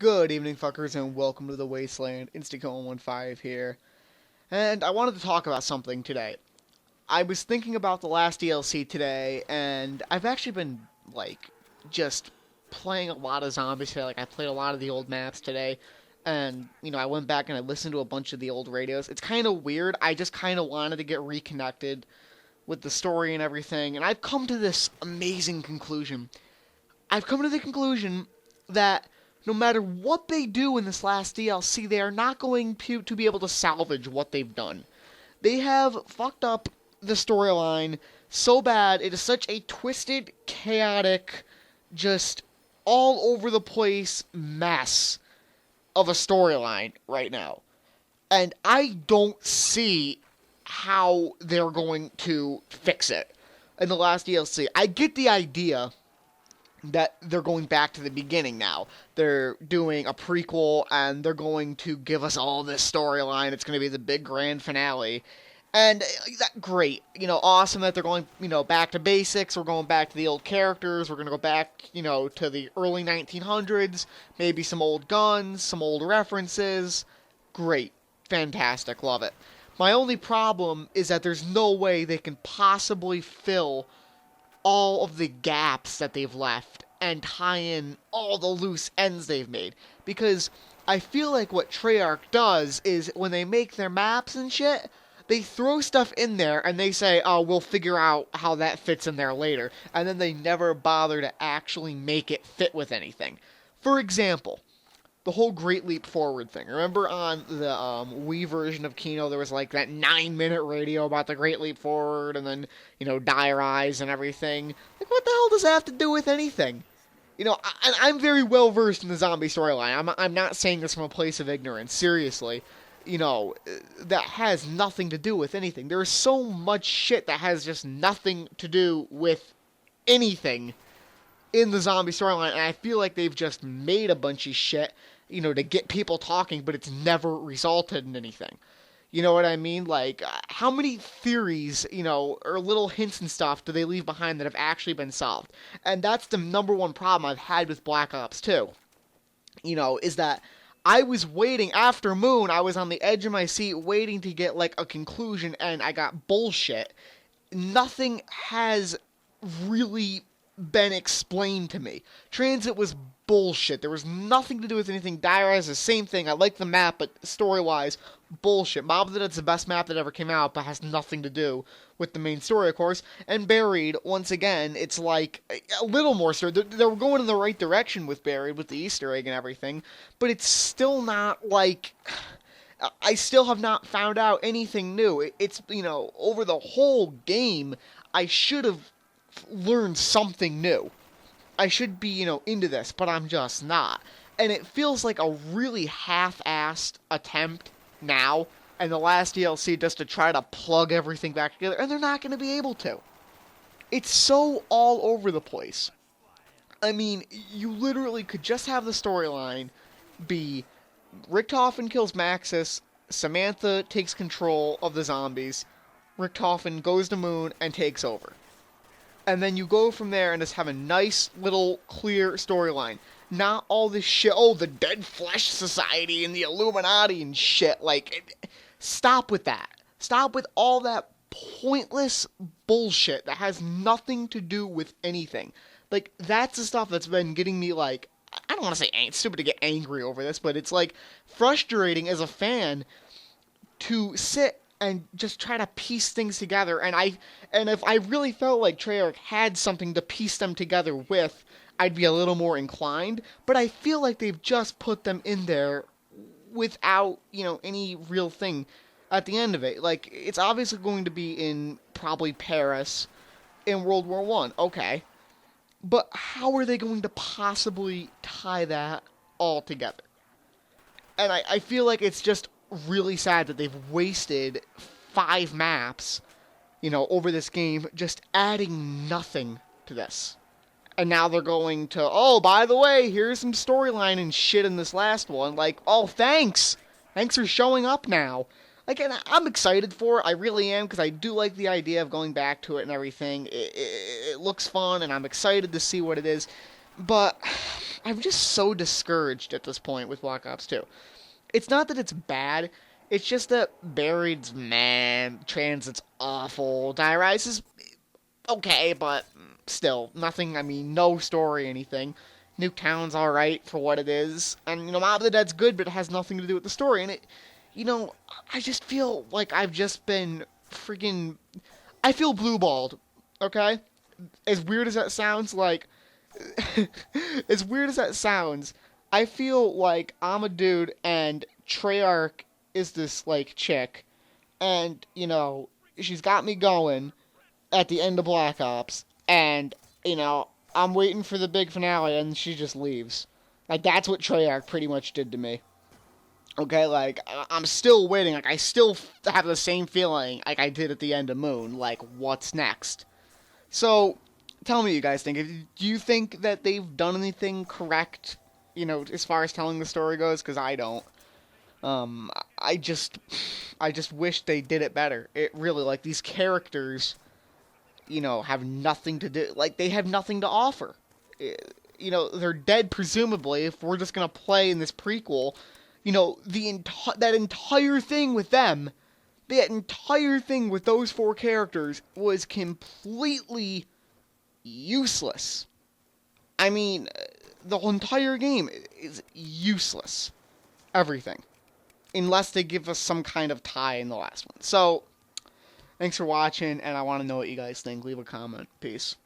Good evening, fuckers, and welcome to the Wasteland. Instaco115 here. And I wanted to talk about something today. I was thinking about the last DLC today, and I've actually been, just playing a lot of zombies today. I played a lot of the old maps today, and, I went back and I listened to a bunch of the old radios. It's kind of weird. I just kind of wanted to get reconnected with the story and everything, and I've come to this amazing conclusion. I've come to the conclusion that no matter what they do in this last DLC, they are not going to be able to salvage what they've done. They have fucked up the storyline so bad. It is such a twisted, chaotic, just all over the place mess of a storyline right now. And I don't see how they're going to fix it in the last DLC. I get the idea that they're going back to the beginning now. They're doing a prequel, and they're going to give us all this storyline. It's going to be the big grand finale. And great. Awesome that they're going, back to basics. We're going back to the old characters. We're going to go back, to the early 1900s. Maybe some old guns, some old references. Great. Fantastic. Love it. My only problem is that there's no way they can possibly fill all of the gaps that they've left and tie in all the loose ends they've made. Because I feel like what Treyarch does is when they make their maps and shit, they throw stuff in there and they say, oh, we'll figure out how that fits in there later. And then they never bother to actually make it fit with anything. For example, the whole Great Leap Forward thing. Remember on the Wii version of Kino, there was that 9-minute radio about the Great Leap Forward, and then, Dire Eyes and everything. What the hell does that have to do with anything? I'm very well versed in the zombie storyline. I'm not saying this from a place of ignorance. Seriously. That has nothing to do with anything. There's so much shit that has just nothing to do with anything in the zombie storyline, and I feel like they've just made a bunch of shit, to get people talking, but it's never resulted in anything. You know what I mean? How many theories, or little hints and stuff do they leave behind that have actually been solved? And that's the number one problem I've had with Black Ops 2, is that I was waiting after Moon. I was on the edge of my seat waiting to get, a conclusion, and I got bullshit. Nothing has really been explained to me. Transit was bullshit. There was nothing to do with anything. Dire Eyes, the same thing. I like the map, but story-wise, bullshit. Mob of the Dead's the best map that ever came out, but has nothing to do with the main story, of course. And Buried, once again, it's a little more story. They were going in the right direction with Buried, with the Easter egg and everything, but it's still not I still have not found out anything new. It's, over the whole game, I should have learned something new. I should be, into this, but I'm just not. And it feels like a really half-assed attempt now, and the last DLC just to try to plug everything back together, and they're not going to be able to. It's so all over the place. I mean, you literally could just have the storyline be Richtofen kills Maxis, Samantha takes control of the zombies, Richtofen goes to Moon and takes over. And then you go from there and just have a nice little clear storyline. Not all this shit, the Dead Flesh Society and the Illuminati and shit. Stop with that. Stop with all that pointless bullshit that has nothing to do with anything. That's the stuff that's been getting me, I don't want to say it's stupid to get angry over this, but it's, frustrating as a fan to sit and just try to piece things together. And if I really felt like Treyarch had something to piece them together with, I'd be a little more inclined. But I feel like they've just put them in there without, any real thing at the end of it. It's obviously going to be in probably Paris in World War One. Okay. But how are they going to possibly tie that all together? And I feel like it's just really sad that they've wasted 5 maps, over this game, just adding nothing to this. And now they're going to, by the way, here's some storyline and shit in this last one. Thanks! Thanks for showing up now. And I'm excited for it. I really am, because I do like the idea of going back to it and everything. It looks fun, and I'm excited to see what it is. But I'm just so discouraged at this point with Black Ops 2. It's not that it's bad, it's just that Buried's man, Transit's awful, Die Rise is okay, but still, nothing, I mean, no story, anything. Nuketown's alright for what it is, and, Mob of the Dead's good, but it has nothing to do with the story, and I just feel like I've just been freaking. I feel blue-balled, okay? As weird as that sounds, like, as weird as that sounds, I feel like I'm a dude and Treyarch is this like chick, and she's got me going at the end of Black Ops, and I'm waiting for the big finale, and she just leaves. Like that's what Treyarch pretty much did to me. Okay, like I'm still waiting. Like I still have the same feeling like I did at the end of Moon. Like what's next? So, tell me, what you guys think. Do you think that they've done anything correct? As far as telling the story goes, because I don't. Um, I just, I just wish they did it better. It really like these characters, have nothing to do. Like they have nothing to offer. Eh, they're dead presumably. If we're just gonna play in this prequel, that entire thing with them, that entire thing with those four characters was completely useless. I mean, the whole entire game is useless. Everything. Unless they give us some kind of tie in the last one. So, thanks for watching, and I want to know what you guys think. Leave a comment. Peace.